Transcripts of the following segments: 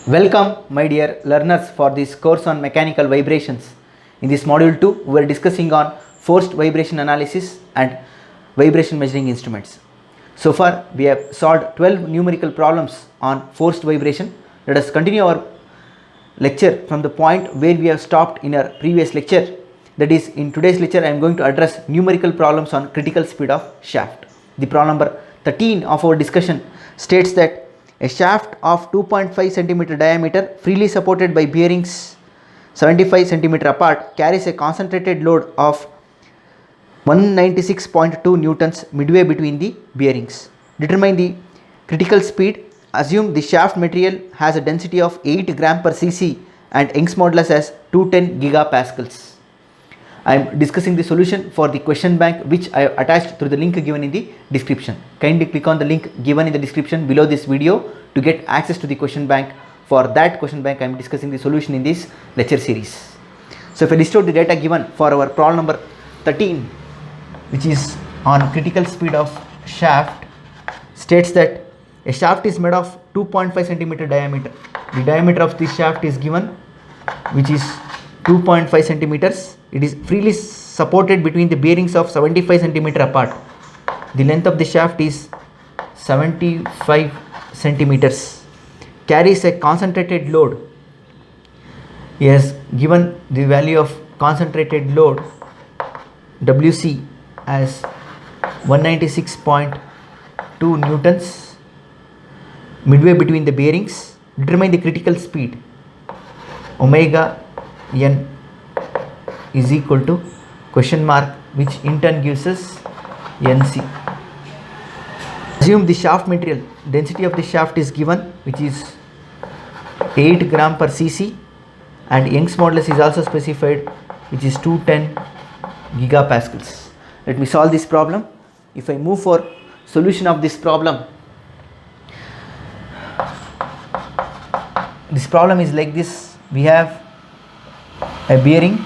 Welcome my dear learners for this course on mechanical vibrations. In this module 2 we are discussing on forced vibration analysis and vibration measuring instruments. So far we have solved 12 numerical problems on forced vibration. Let us continue our lecture from the point where we have stopped in our previous lecture. That is, in today's lecture I am going to address numerical problems on critical speed of shaft. The problem number 13 of our discussion states that a shaft of 2.5 cm diameter freely supported by bearings 75 cm apart carries a concentrated load of 196.2 newtons midway between the bearings. Determine the critical speed. Assume the shaft material has a density of 8 gram per cc and Young's modulus as 210 gigapascals. I am discussing the solution for the question bank which I have attached through the link given in the description. Kindly click on the link given in the description below this video to get access to the question bank. For that question bank I am discussing the solution in this lecture series. So if I list out the data given for our problem number 13, which is on critical speed of shaft, states that a shaft is made of 2.5 cm diameter. The diameter of this shaft is given, which is 2.5 centimeters. It is freely supported between the bearings of 75 centimeter apart. The length of the shaft is 75 centimeters. Carries a concentrated load. He has given the value of concentrated load WC as 196.2 newtons midway between the bearings. Determine the critical speed. Omega n is equal to question mark, which in turn gives us NC. Assume the shaft material density of the shaft is given, which is 8 gram per cc, and Young's modulus is also specified, which is 210 gigapascals. Let me solve this problem. If I move for solution of this problem is like this. We have a bearing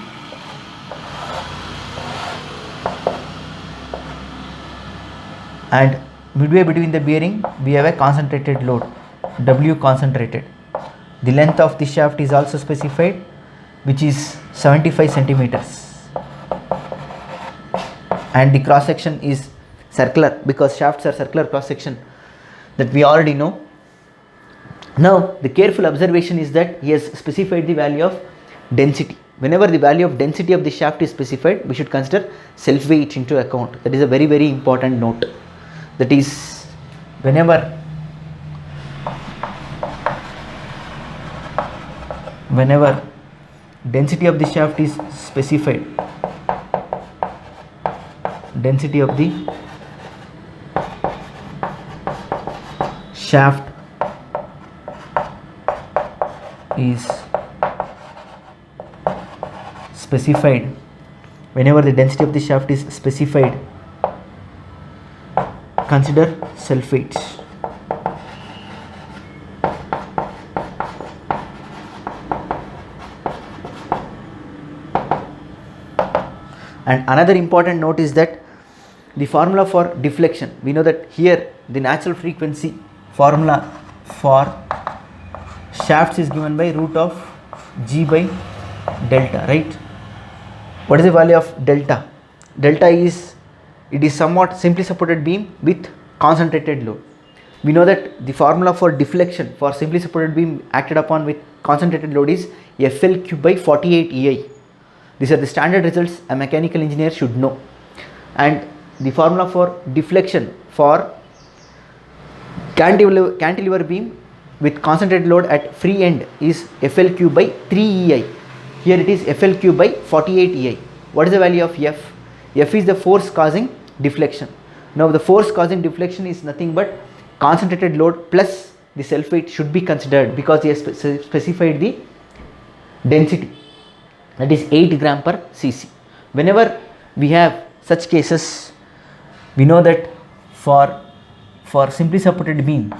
and midway between the bearing we have a concentrated load W concentrated. The length of the shaft is also specified, which is 75 centimeters, and the cross section is circular because shafts are circular cross section, that we already know. Now the careful observation is that he has specified the value of density. Whenever the value of density of the shaft is specified, we should consider self weight into account. That is a very important note. That is, whenever density of the shaft is specified, density of the shaft is specified, whenever the density of the shaft is specified, consider self weight. And another important note is that the formula for deflection, we know that here the natural frequency formula for shafts is given by root of G by delta, right? What is the value of delta? Delta is, it is somewhat simply supported beam with concentrated load. We know that the formula for deflection for simply supported beam acted upon with concentrated load is FL cube by 48 EI. These are the standard results a mechanical engineer should know. And the formula for deflection for cantilever beam with concentrated load at free end is FL cube by 3 EI. Here it is FL cube by 48 EI. What is the value of F? F is the force causing deflection. Now the force causing deflection is nothing but concentrated load plus the self weight should be considered because he has specified the density, that is 8 gram per cc. Whenever we have such cases, we know that for simply supported beam,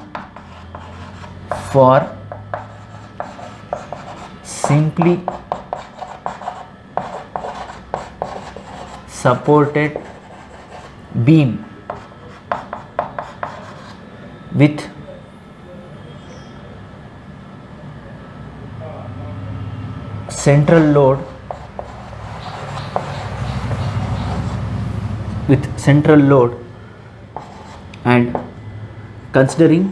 for simply supported beam with central load and considering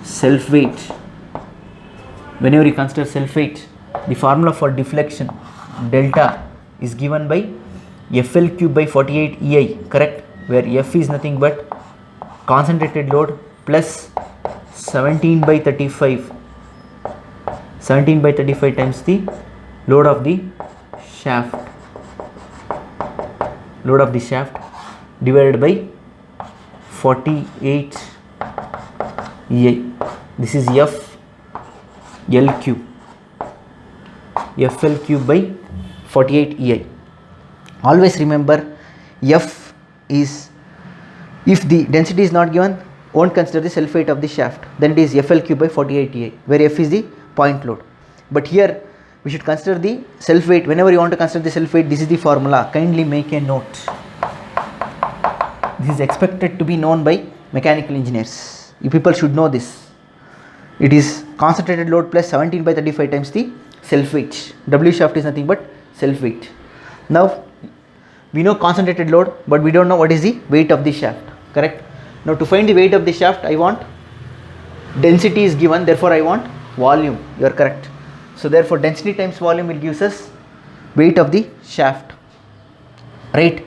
self weight, whenever you consider self weight, the formula for deflection delta is given by FL cube by 48 EI, correct, where F is nothing but concentrated load plus 17 by 35 times the load of the shaft divided by 48 EI. This is FL cube by 48 EI. Always remember, F is, if the density is not given, won't consider the self weight of the shaft, then it is FL cube by 48 EI, where F is the point load. But here we should consider the self weight. Whenever you want to consider the self weight, this is the formula. Kindly make a note. This is expected to be known by mechanical engineers. You people should know this. It is concentrated load plus 17 by 35 times the self weight. W shaft is nothing but self weight. Now we know concentrated load, but we don't know what is the weight of the shaft, correct? Now to find the weight of the shaft, I want density is given, therefore I want volume. You are correct. So therefore density times volume will give us weight of the shaft, right?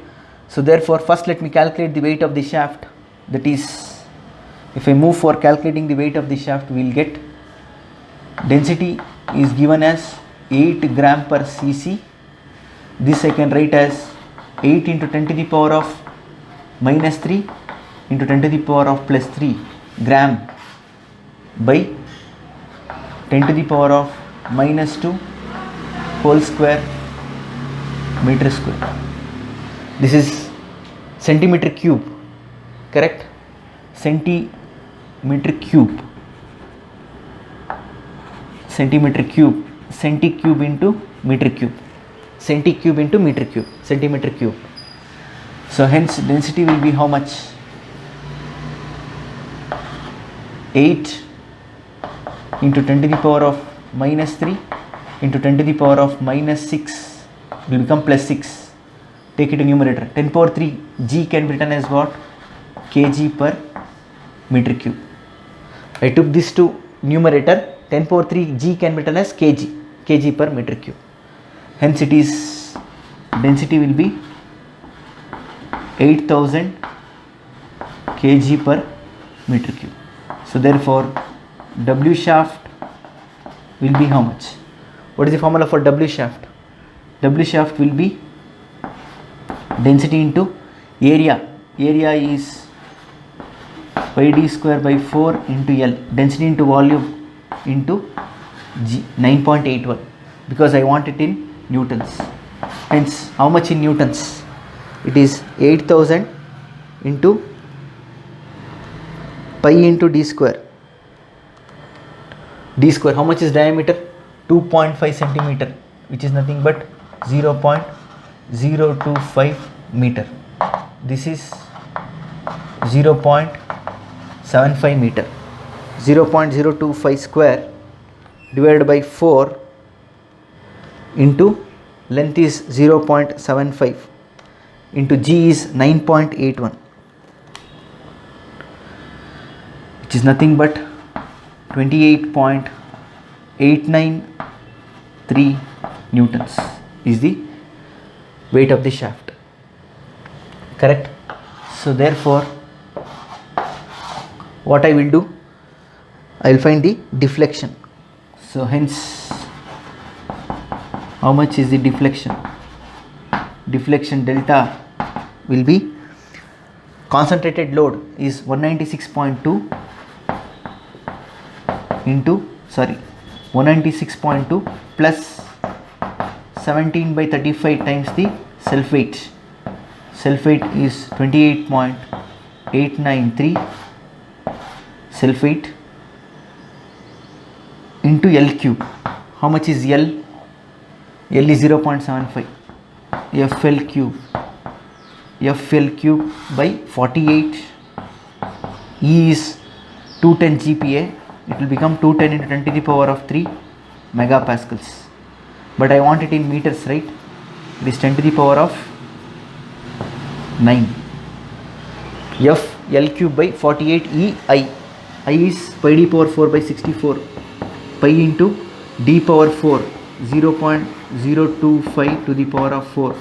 So therefore first let me calculate the weight of the shaft. That is, if I move for calculating the weight of the shaft, we will get density is given as 8 gram per cc. This I can write as 8 into 10 to the power of minus 3 into 10 to the power of plus 3 gram by 10 to the power of minus 2 whole square meter square. This is centimeter cube, correct? Centimeter cube into meter cube, centimeter cube. So hence density will be how much? 8 into 10 to the power of minus 3 into 10 to the power of minus 6 will become plus 6. Take it to numerator. 10 power 3 G can be written as what? Kg per meter cube. I took this to numerator. 10 power 3 G can be written as kg per meter cube. Hence it is, density will be 8000 kg per meter cube. So therefore W shaft will be how much? What is the formula for W shaft? W shaft will be density into area. Area is pi d square by 4 into L. Density into volume into G, 9.81, because I want it in newtons. Hence how much in newtons? It is 8000 into pi into d square. D square, how much is diameter? 2.5 centimeter, which is nothing but 0.025 meter. This is 0.75 meter. 0.025 square divided by 4 into length is 0.75 into G is 9.81, which is nothing but 28.893 newtons is the weight of the shaft, correct? So therefore what I will do, I will find the deflection. So hence how much is the deflection? Deflection delta will be, concentrated load is 196.2 into 196.2 plus 17 by 35 times the self weight. Self weight is 28.893 self weight into L cube. How much is L? L is 0.75. FL cube by 48 E is 210 GPa, it will become 210 into 10 to the power of 3 megapascals. But I want it in meters, right? It is 10 to the power of 9. F L cube by 48 E I. I is pi d power 4 by 64. Pi into d power 4, 0.025 to the power of 4.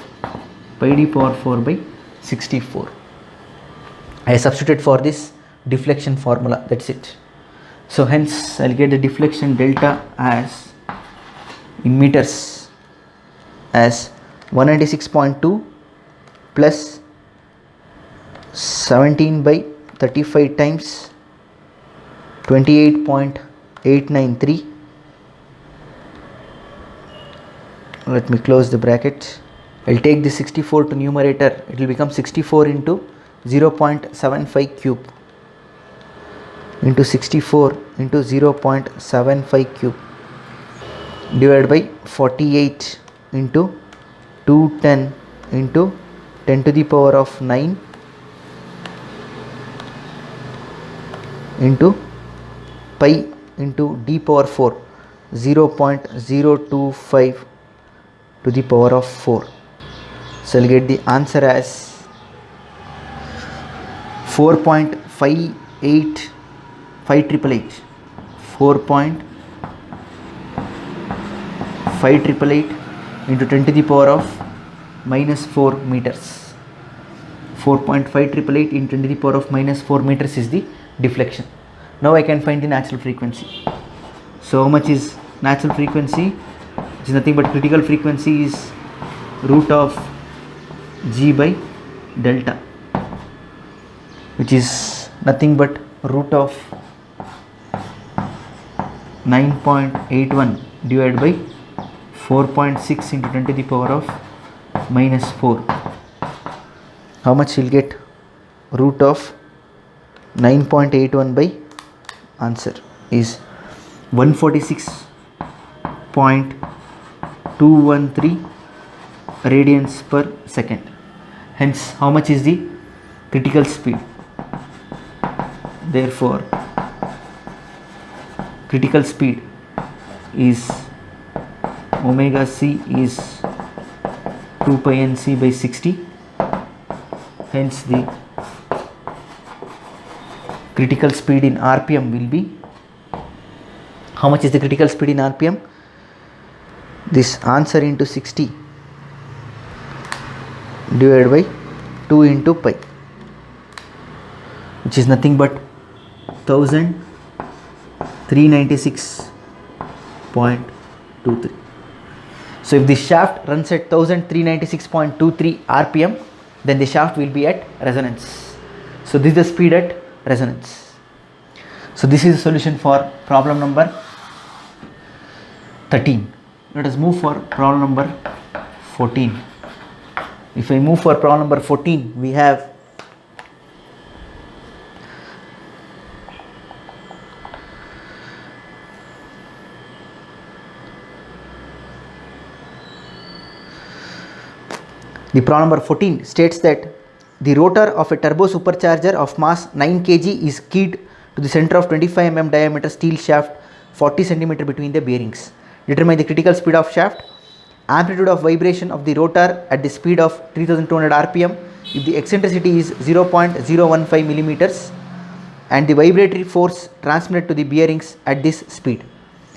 Pi d power 4 by 64. I substitute for this deflection formula, that's it. So hence I'll get the deflection delta as in meters as 196.2 plus 17 by 35 times 28.893. Let me close the bracket. I'll take the 64 to numerator. It will become 64 into 0.75 cube into 64 into 0.75 cube divided by 48 into 210 into 10 to the power of 9 into pi into d power 4, 0.025 to the power of 4. So I'll get the answer as 4.588 4.5888 into 10 to the power of minus 4 meters. 4.5888 into 10 to the power of minus 4 meters is the deflection. Now I can find the natural frequency. So how much is natural frequency? It is nothing but critical frequency is root of G by delta, which is nothing but root of 9.81 divided by 4.6 into 10 to the power of minus 4. How much you'll get? Root of 9.81 by answer is 146.213 radians per second. Hence, how much is the critical speed? Therefore, critical speed is omega c is 2 pi n c by 60. Hence, the critical speed in RPM will be, how much is the critical speed in RPM? This answer into 60 divided by 2 into pi, which is nothing but 1396.23. So if the shaft runs at 1396.23 RPM, then the shaft will be at resonance. So this is the speed at resonance. So this is the solution for problem number 13. Let us move for problem number 14. If I move for problem number 14, we have the problem number 14 states that the rotor of a turbo supercharger of mass 9 kg is keyed to the center of 25 mm diameter steel shaft 40 cm between the bearings. Determine the critical speed of shaft, amplitude of vibration of the rotor at the speed of 3200 rpm if the eccentricity is 0.015 millimeters and the vibratory force transmitted to the bearings at this speed.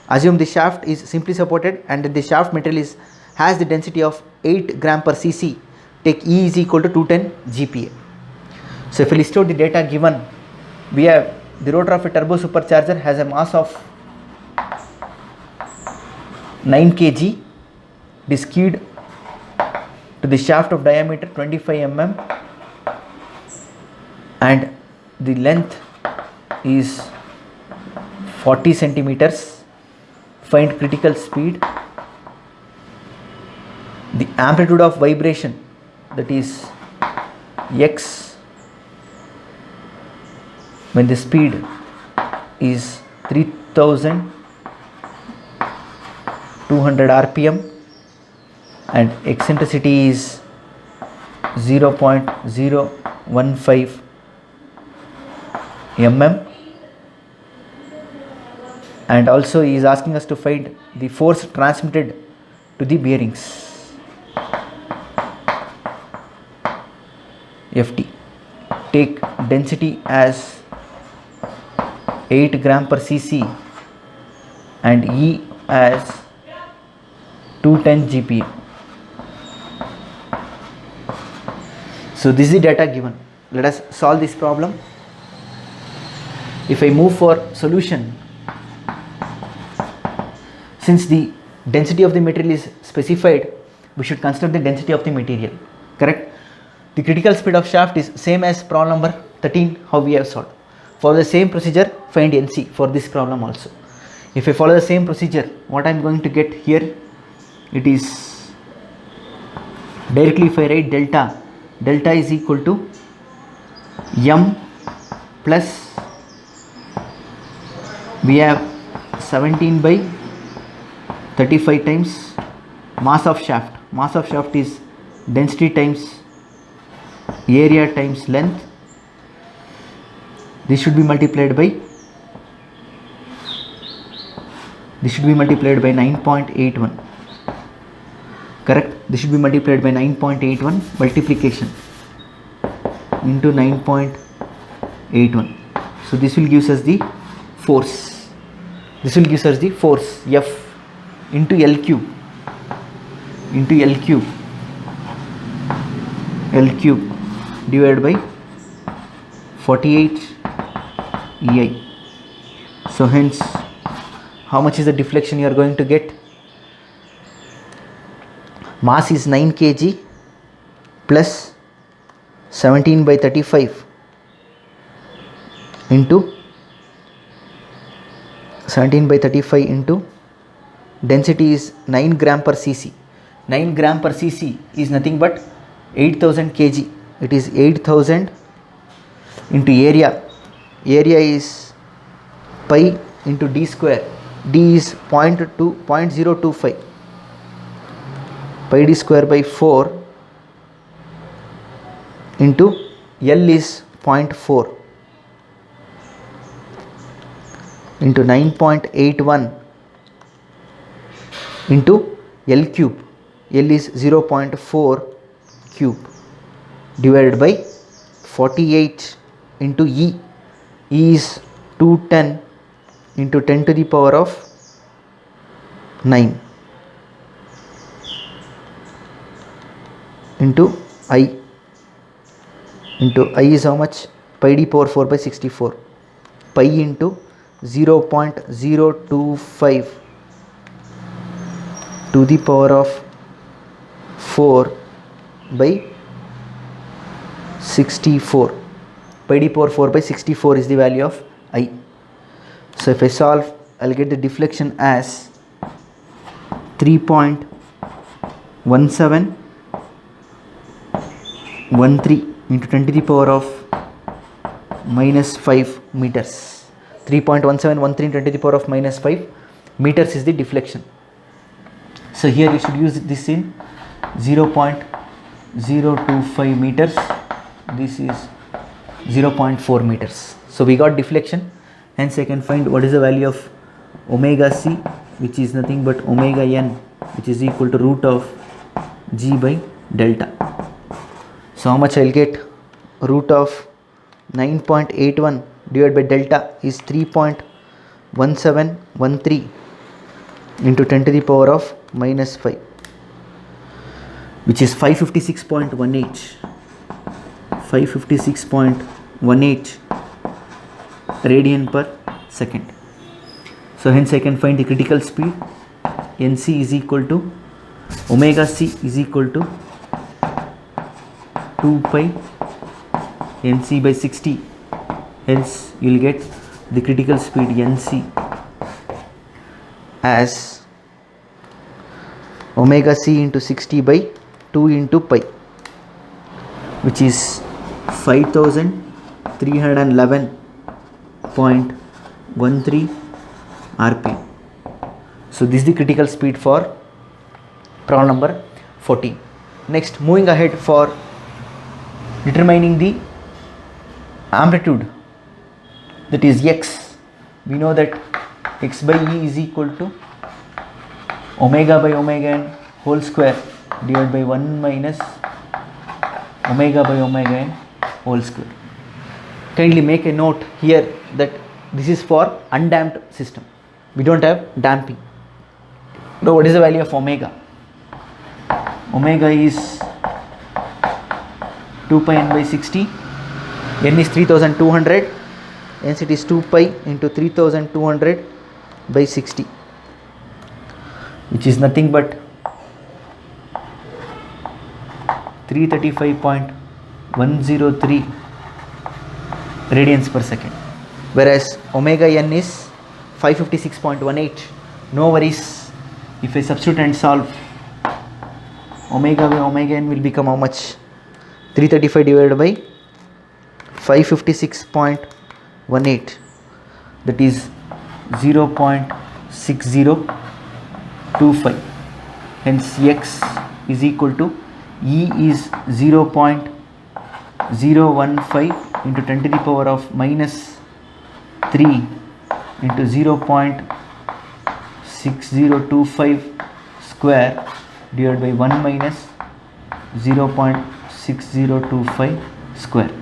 Assume the shaft is simply supported and that the shaft material has the density of 8 gram per cc. Take E is equal to 210 GPa. So if we list out the data given, we have the rotor of a turbo supercharger has a mass of 9 kg. It is keyed to the shaft of diameter 25 mm and the length is 40 centimeters. Find critical speed. The amplitude of vibration, that is x, when the speed is 3200 rpm and eccentricity is 0.015 mm, and also he is asking us to find the force transmitted to the bearings, Ft. Take density as 8 gram per cc and E as 210 GPa. So this is the data given. Let us solve this problem. If I move for solution, since the density of the material is specified, we should consider the density of the material, correct? The critical speed of shaft is same as problem number 13 how we have solved. For the same procedure, find NC for this problem also. If I follow the same procedure, what I am going to get here, it is directly if I write delta is equal to m plus, we have 17 by 35 times mass of shaft. Mass of shaft is density times area times length. This should be multiplied by 9.81, correct? This should be multiplied by 9.81, multiplication into 9.81. So this will give us the force. This will give us the force F into L cube divided by 48 EI. So hence, how much is the deflection you are going to get? Mass is 9 kg plus 17 by 35 into density is 9 gram per cc. 9 gram per cc is nothing but 8000 kg. It is 8000 into area. Area is pi into d square. D is 0.025. Pi d square by 4 into L is 0.4 into 9.81 into L cube. L is 0.4 cube divided by 48 into E. E is 210 into 10 to the power of 9 into I. Into I is how much? Pi d power 4 by 64. Pi into 0.025 to the power of 4 by 64. Pi d power 4 by 64 is the value of I. So if I solve, I will get the deflection as 3.1713 into 10 to the power of minus 5 meters. 3.1713 10 to the power of minus 5 meters is the deflection. So here we should use this in 0.025 meters. This is 0.4 meters. So we got deflection. Hence I can find what is the value of omega c, which is nothing but omega n, which is equal to root of g by delta. So how much I will get? Root of 9.81 divided by delta is 3.1713 into 10 to the power of minus 5, which is 556.18 radian per second. So hence I can find the critical speed. NC is equal to omega c is equal to 2 pi NC by 60. Hence you will get the critical speed NC as omega c into 60 by 2 into pi, which is 5311.13 rpm. So this is the critical speed for problem number 14. Next, moving ahead for determining the amplitude that is x. We know that x by e is equal to omega by omega n whole square divided by 1 minus omega by omega n whole square. Kindly make a note here that this is for undamped system. We don't have damping. Now what is the value of omega? Omega is 2 pi n by 60. N is 3200. Hence it is 2 pi into 3200 by 60, which is nothing but 335.103 radians per second, whereas omega n is 556.18. No worries, if I substitute and solve, omega by omega n will become how much? 335 divided by 556.18, that is 0.6025. Hence x is equal to E is 0.015 into 10 to the power of minus 3 into 0.6025 square divided by 1 minus 0.6025 square.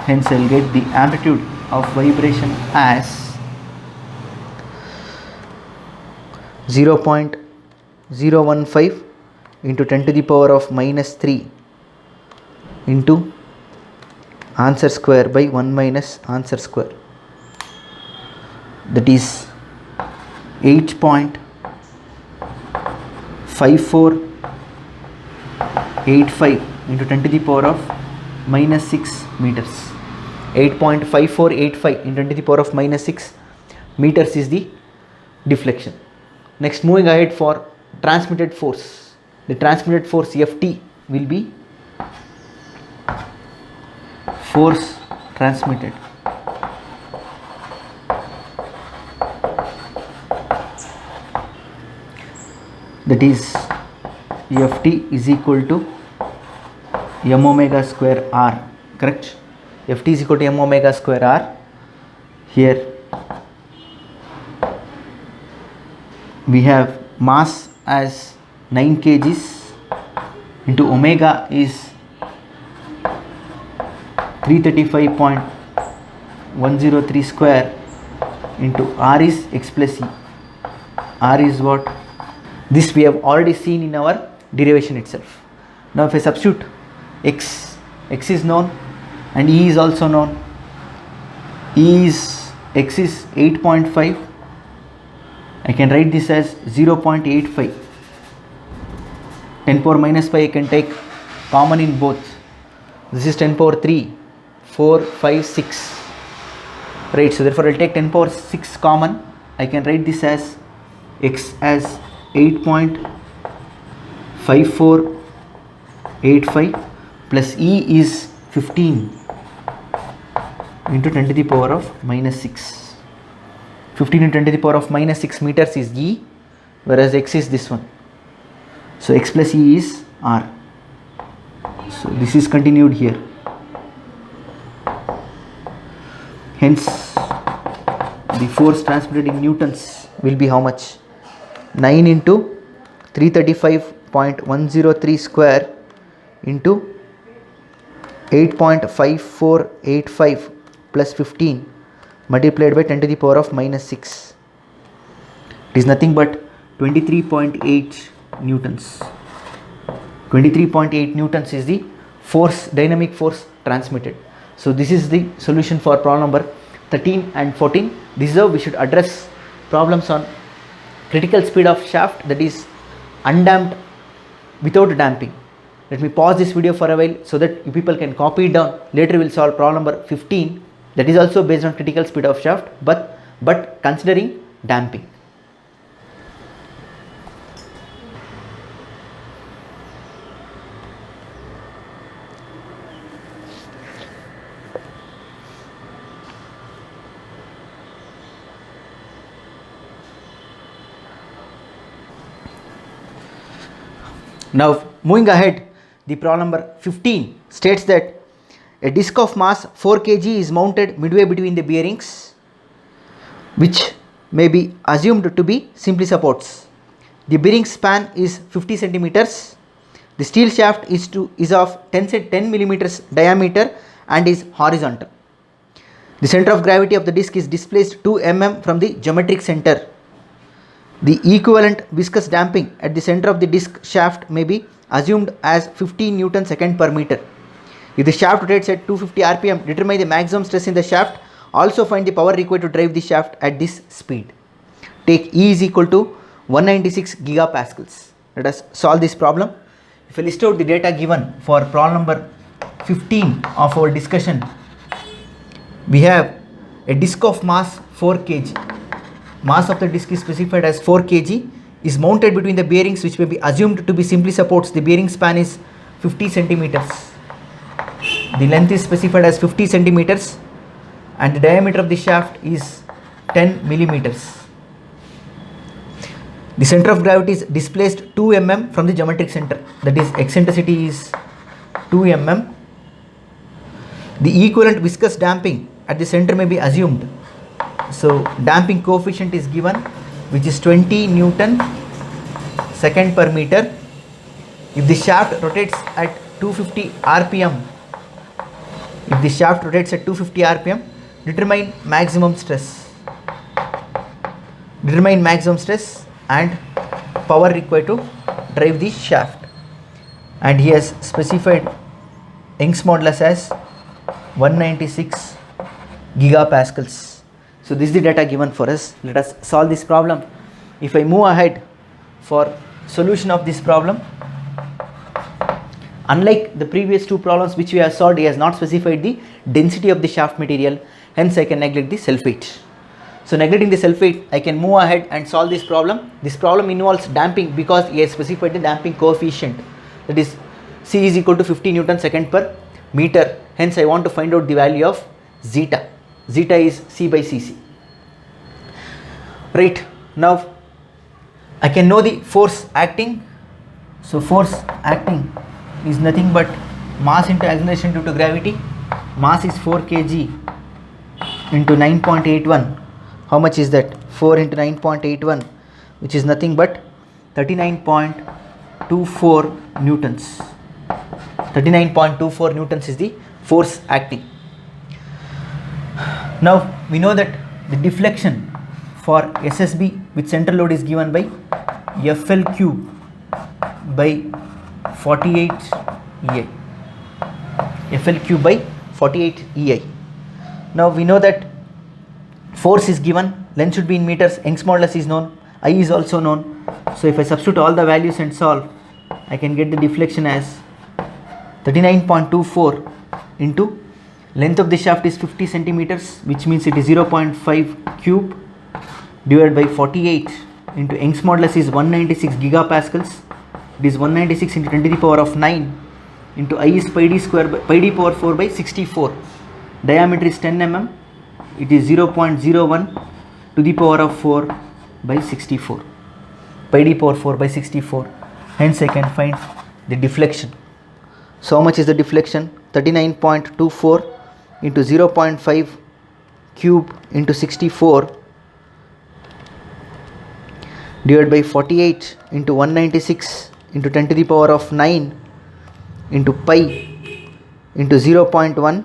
Hence I will get the amplitude of vibration as 0.015 into 10 to the power of minus 3 into answer square by 1 minus answer square, that is 8.5485 into 10 to the power of minus 6 meters. 8.5485 into 10 to the power of minus 6 meters is the deflection. Next, moving ahead for transmitted force. The transmitted force Ft will be force transmitted. That is Ft is equal to m omega square r, correct? Ft is equal to m omega square r. Here we have mass as 9 kgs into omega is 335.103 square into r is x plus e. R is what? This we have already seen in our derivation itself. Now if I substitute x is known and e is also known. X is 8.5. I can write this as 0.85. 10 power minus 5 I can take common in both. This is 10 power 3, 4, 5, 6. Right, so therefore I will take 10 power 6 common. I can write this as x as 8.5485 plus e is 15 into 10 to the power of minus 6. 15 into 10 to the power of minus 6 meters is e, whereas x is this one. So x plus e is r. So this is continued here. Hence the force transmitted in newtons will be how much? 9 into 335.103 square into 8.5485 plus 15 multiplied by 10 to the power of minus 6. It is nothing but 23.8 newtons. 23.8 newtons is the force, dynamic force transmitted. So this is the solution for problem number 13 and 14. This is how we should address problems on critical speed of shaft, that is undamped without damping. Let me pause this video for a while so that you people can copy it down. Later we will solve problem number 15, that is also based on critical speed of shaft but considering damping. Now moving ahead, the problem number 15 states that A disc of mass 4 kg is mounted midway between the bearings, which may be assumed to be simply supports. The bearing span is 50 centimeters. The steel shaft is of 10 millimeters diameter and is horizontal. The center of gravity of the disc is displaced 2 mm from the geometric center. The equivalent viscous damping at the center of the disc shaft may be assumed as 50 Newton second per meter. If the shaft rotates at 250 rpm, determine the maximum stress in the shaft. Also find the power required to drive the shaft at this speed. Take E is equal to 196 gigapascals. Let us solve this problem. If I list out the data given for problem number 15 of our discussion, we have a disc of mass 4 kg. Mass of the disc is specified as 4 kg, is mounted between the bearings, which may be assumed to be simply supports. The bearing span is 50 centimeters. The length is specified as 50 centimeters and the diameter of the shaft is 10 millimeters. The center of gravity is displaced 2 mm from the geometric center, that is eccentricity is 2 mm. The equivalent viscous damping at the center may be assumed. So damping coefficient is given, which is 20 Newton second per meter. If the shaft rotates at 250 rpm, determine maximum stress. And power required to drive the shaft. And he has specified Young's modulus as 196 gigapascals. So this is the data given for us. Let us solve this problem. If I move ahead for solution of this problem, unlike the previous two problems which we have solved, he has not specified the density of the shaft material, hence I can neglect the self-weight. So neglecting the self-weight, I can move ahead and solve this problem. This problem involves damping because he has specified the damping coefficient, that is C is equal to 50 Newton second per meter. Hence I want to find out the value of zeta. Zeta is C by Cc. Right, now I can know the force acting. So force acting is nothing but mass into acceleration due to gravity. Mass is 4 kg into 9.81. How much is that? 4 into 9.81, which is nothing but 39.24 newtons. 39.24 newtons is the force acting. Now we know that the deflection for SSB with central load is given by FL cube by 48 EI. FL cube by 48 EI. Now we know that force is given, length should be in meters, Young's modulus is known, I is also known. So if I substitute all the values and solve, I can get the deflection as 39.24 into length of the shaft is 50 centimeters, which means it is 0.5 cube divided by 48 into Young's modulus is 196 gigapascals. It is 196 into 10 to the power of 9 into I is pi d square by pi d power 4 by 64. Diameter is 10 mm. It is 0.01 to the power of 4 by 64. Pi d power 4 by 64. Hence I can find the deflection. So how much is the deflection? 39.24 into 0.5 cube into 64 divided by 48 into 196 into 10 to the power of 9 into pi into 0.01,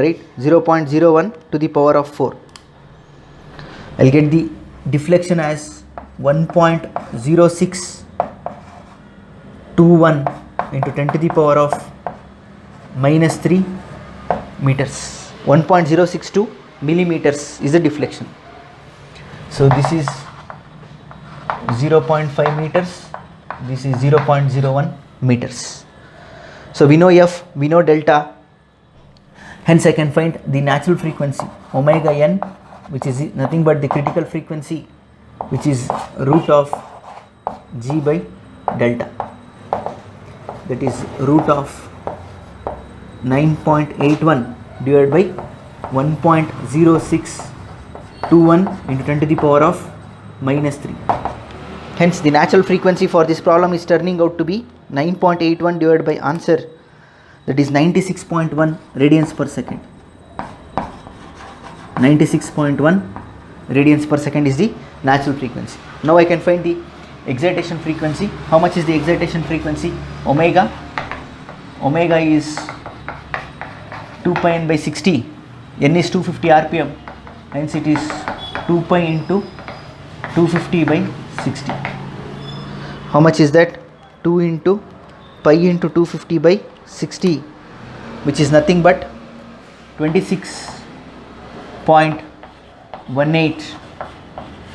right? 0.01 to the power of 4. I'll get the deflection as 1.0621 into 10 to the power of minus 3 meters. 1.062 millimeters is the deflection. So this is 0.5 meters, this is 0.01 meters. So we know F, we know delta, hence I can find the natural frequency omega n, which is nothing but the critical frequency, which is root of G by delta, that is root of 9.81 divided by 1.0621 into 10 to the power of minus 3. Hence the natural frequency for this problem is turning out to be 9.81 divided by answer that is 96.1 radians per second. 96.1 radians per second is the natural frequency. Now I can find the excitation frequency. How much is the excitation frequency? Omega is 2 pi n by 60. N is 250 rpm, hence it is 2 pi into 250 by 60. How much is that? 2 into pi into 250 by 60, which is nothing but 26.18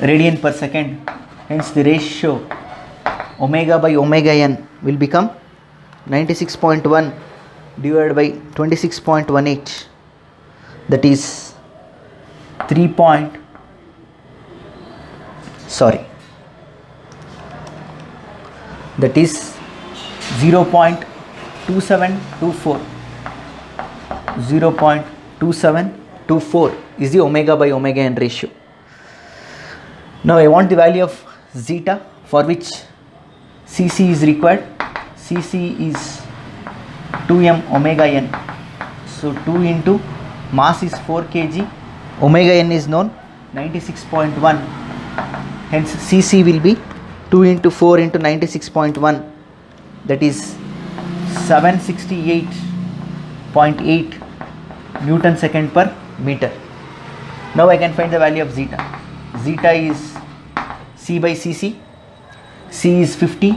radian per second. Hence the ratio omega by omega n will become 96.1 divided by 26.18, that is 0.2724. 0.2724 is the omega by omega n ratio. Now I want the value of zeta, for which Cc is required. Cc is 2m omega n. So 2 into mass is 4 kg, omega n is known 96.1, hence Cc will be 2 into 4 into 96.1, that is 768.8 Newton second per meter. Now I can find the value of zeta. Zeta is C by Cc. C is 50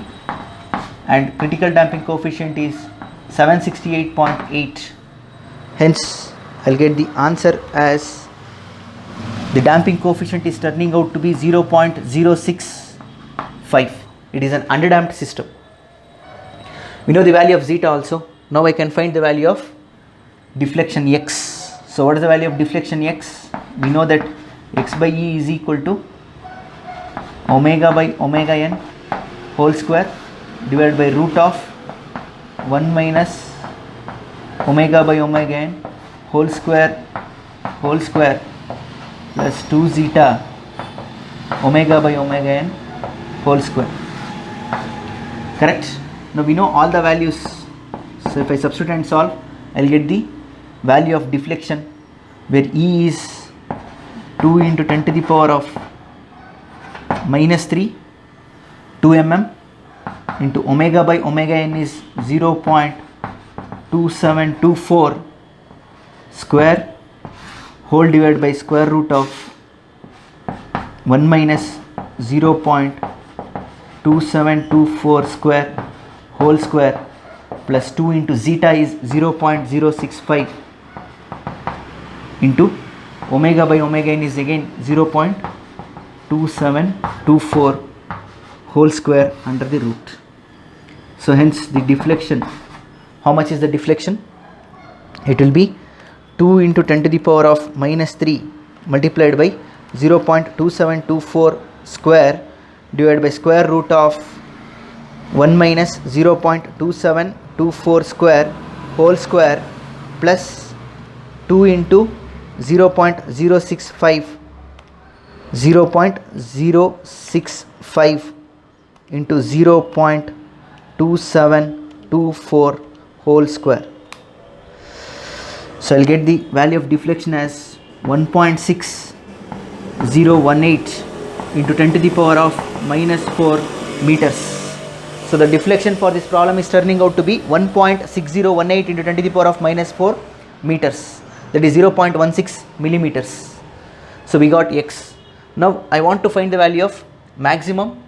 and critical damping coefficient is 768.8. Hence I'll get the answer as the damping coefficient is turning out to be 0.065. It is an underdamped system. We know the value of zeta also. Now I can find the value of deflection x. So what is the value of deflection x? We know that x by e is equal to omega by omega n whole square divided by root of 1 minus omega by omega n whole square plus 2 zeta omega by omega n whole square. Correct? Now we know all the values. So if I substitute and solve, I'll get the value of deflection, where E is 2 into 10 to the power of minus 3 2 mm into omega by omega n is 0.2724 square whole divided by square root of 1 minus 0.2724 square whole square plus 2 into zeta is 0.065 into omega by omega n is again 0.2724 whole square under the root. So hence the deflection, how much is the deflection? It will be 2 into 10 to the power of minus 3 multiplied by 0.2724 square divided by square root of 1 minus 0.2724 square whole square plus 2 into 0.065 into 0.2724 whole square. So I'll get the value of deflection as 1.6018 into 10 to the power of minus 4 meters. So the deflection for this problem is turning out to be 1.6018 into 10 to the power of minus 4 meters, that is 0.16 millimeters. So we got x. Now I want to find the value of maximum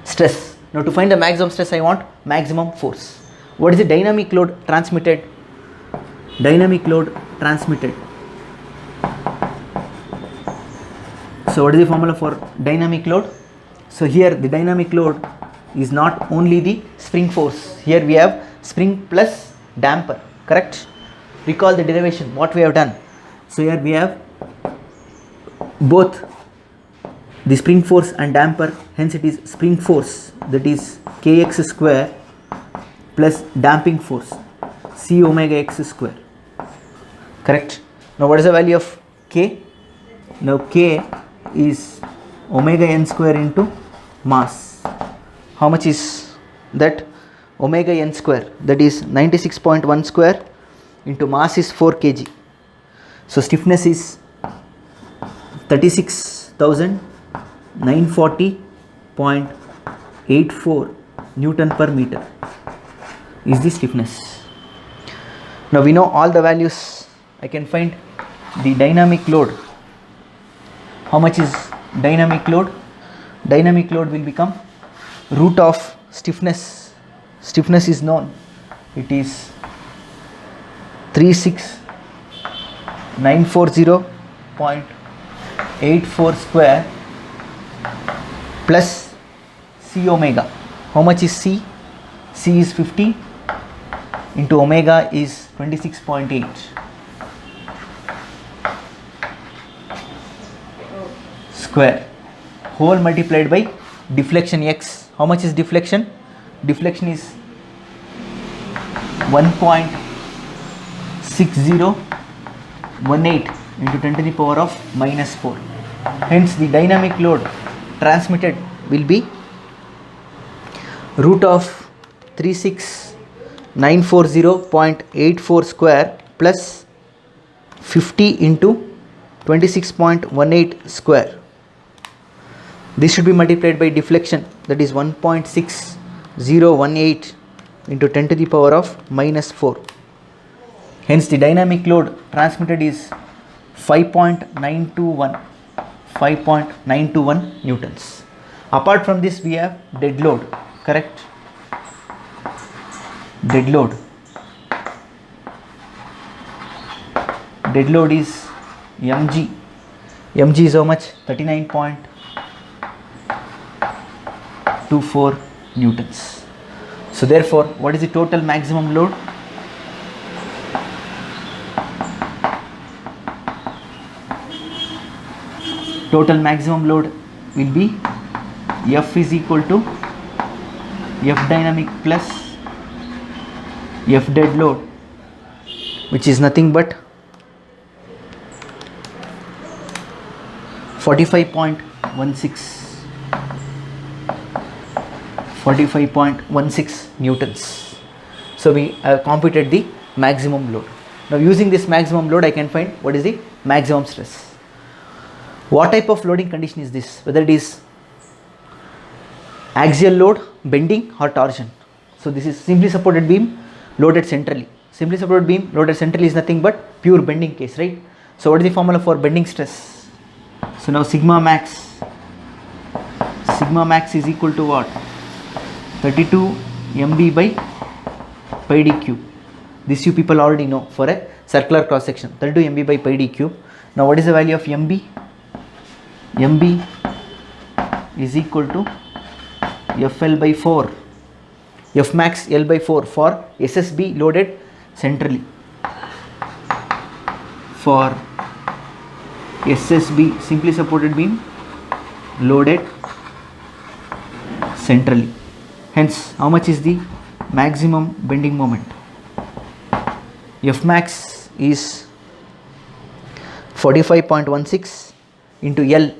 stress. Now to find the maximum stress, I want maximum force. What is the dynamic load transmitted? Dynamic load transmitted. So what is the formula for dynamic load? So here the dynamic load is not only the spring force. Here we have spring plus damper, correct? Recall the derivation, what we have done. So here we have both the spring force and damper, hence it is spring force, that is kx square plus damping force c omega x square, correct? Now what is the value of k? Now k is omega n square into mass. How much is that? omega n square, that is 96.1 square into mass is 4 kg. So stiffness is 36,940.84 Newton per meter is the stiffness. Now we know all the values. I can find the dynamic load. How much is dynamic load? Dynamic load will become root of stiffness. Stiffness is known. It is 36,940.84 square plus C omega. How much is C? C is 50 into omega is 26.8. Square whole multiplied by deflection x. How much is deflection? Deflection is 1.6018 into 10 to the power of minus 4. Hence the dynamic load transmitted will be root of 36,940.84 square plus 50 into 26.18 square. This should be multiplied by deflection, that is 1.6018 into 10 to the power of minus 4. Hence the dynamic load transmitted is 5.921 newtons. Apart from this we have dead load, correct? Dead load. Dead load is mg. Mg is how much? 39.24 newtons. So therefore, what is the total maximum load? Total maximum load will be F is equal to F dynamic plus F dead load, which is nothing but 45.16 newtons. So we have computed the maximum load. Now using this maximum load I can find what is the maximum stress. What type of loading condition is this? Whether it is axial load, bending or torsion. So this is simply supported beam loaded centrally. Simply supported beam loaded centrally is nothing but pure bending case, right? So what is the formula for bending stress? So now sigma max is equal to what? 32 mb by pi d cube. This you people already know for a circular cross section, 32 mb by pi d cube. Now what is the value of mb? mb is equal to fl by 4, f max l by 4 for SSB loaded centrally. For SSB simply supported beam loaded centrally. Hence how much is the maximum bending moment? F max is 45.16 into L.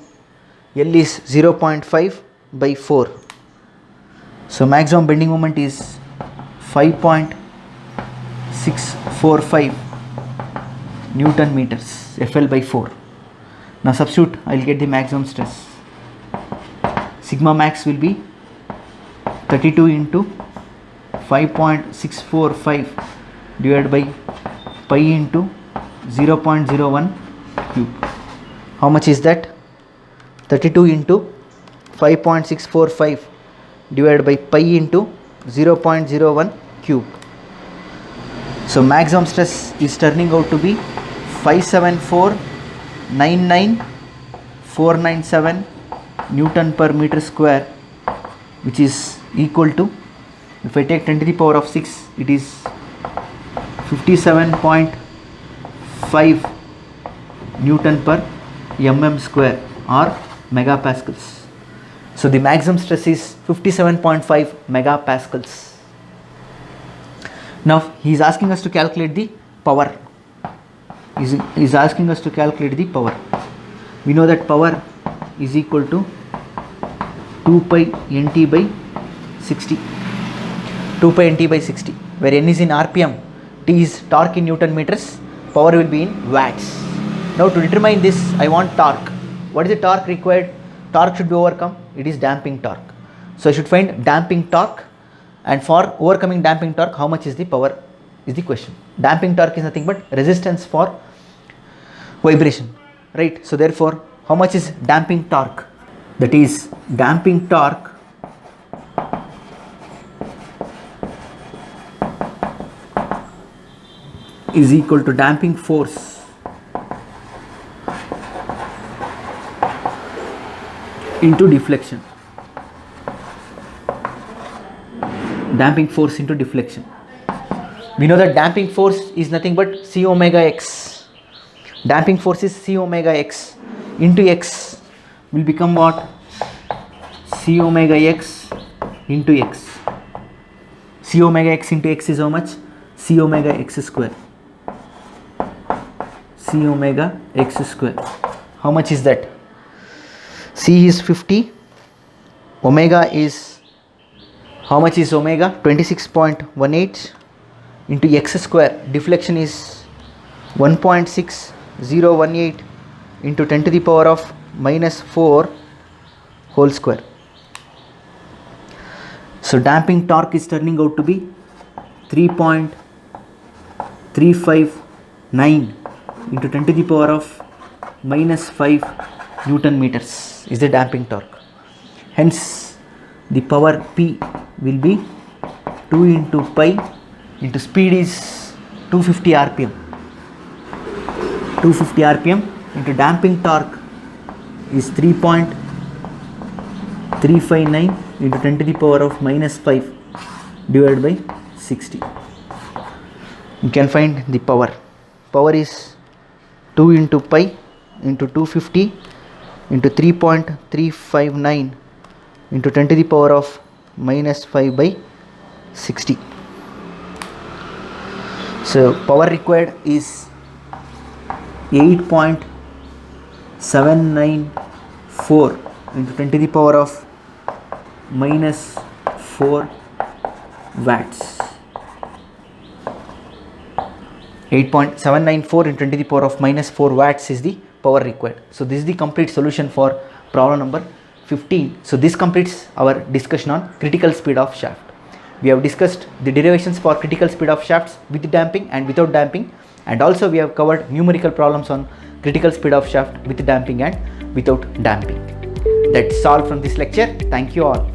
L is 0.5 by 4. So maximum bending moment is 5.645 Newton meters, FL by 4. Now substitute, I will get the maximum stress. Sigma max will be 32 into 5.645 divided by pi into 0.01 cube. How much is that? 32 into 5.645 divided by pi into 0.01 cube. So maximum stress is turning out to be 574,99497 Newton per meter square, which is equal to, if I take 10 to the power of 6, it is 57.5 Newton per mm square or megapascals. So the maximum stress is 57.5 megapascals. Now he is asking us to calculate the power. He is asking us to calculate the power. We know that power is equal to 2 pi nt by 60. 2 pi nt by 60, where n is in rpm, t is torque in Newton meters, power will be in watts. Now to determine this, I want torque. What is the torque required? Torque should be overcome. It is damping torque. So I should find damping torque, and for overcoming damping torque, how much is the power is the question. Damping torque is nothing but resistance for vibration, right? So therefore, how much is damping torque? That is, damping torque is equal to damping force into deflection. Damping force into deflection. We know that damping force is nothing but C omega x. Damping force is C omega x into x will become what? C omega x into x. C omega x into x is how much? C omega x square. C omega x square. How much is that? C is 50. Omega is, how much is omega? 26.18 into x square. Deflection is 1.6018 into 10 to the power of minus 4 whole square. So damping torque is turning out to be 3.359 into 10 to the power of minus 5 Newton meters is the damping torque. Hence the power P will be 2 into pi into speed is 250 rpm. 250 rpm into damping torque is 3.359 into 10 to the power of minus 5 divided by 60. You can find the power. Power is 2 into pi into 250 into 3.359 into 10 to the power of minus 5 by 60. So power required is 8.794 into 10 to the power of minus 4 watts. 8.794 into 10 to the power of minus 4 watts is the power required. So this is the complete solution for problem number 15. So this completes our discussion on critical speed of shaft. We have discussed the derivations for critical speed of shafts with damping and without damping, and also we have covered numerical problems on critical speed of shaft with damping and without damping. That's all from this lecture. Thank you all.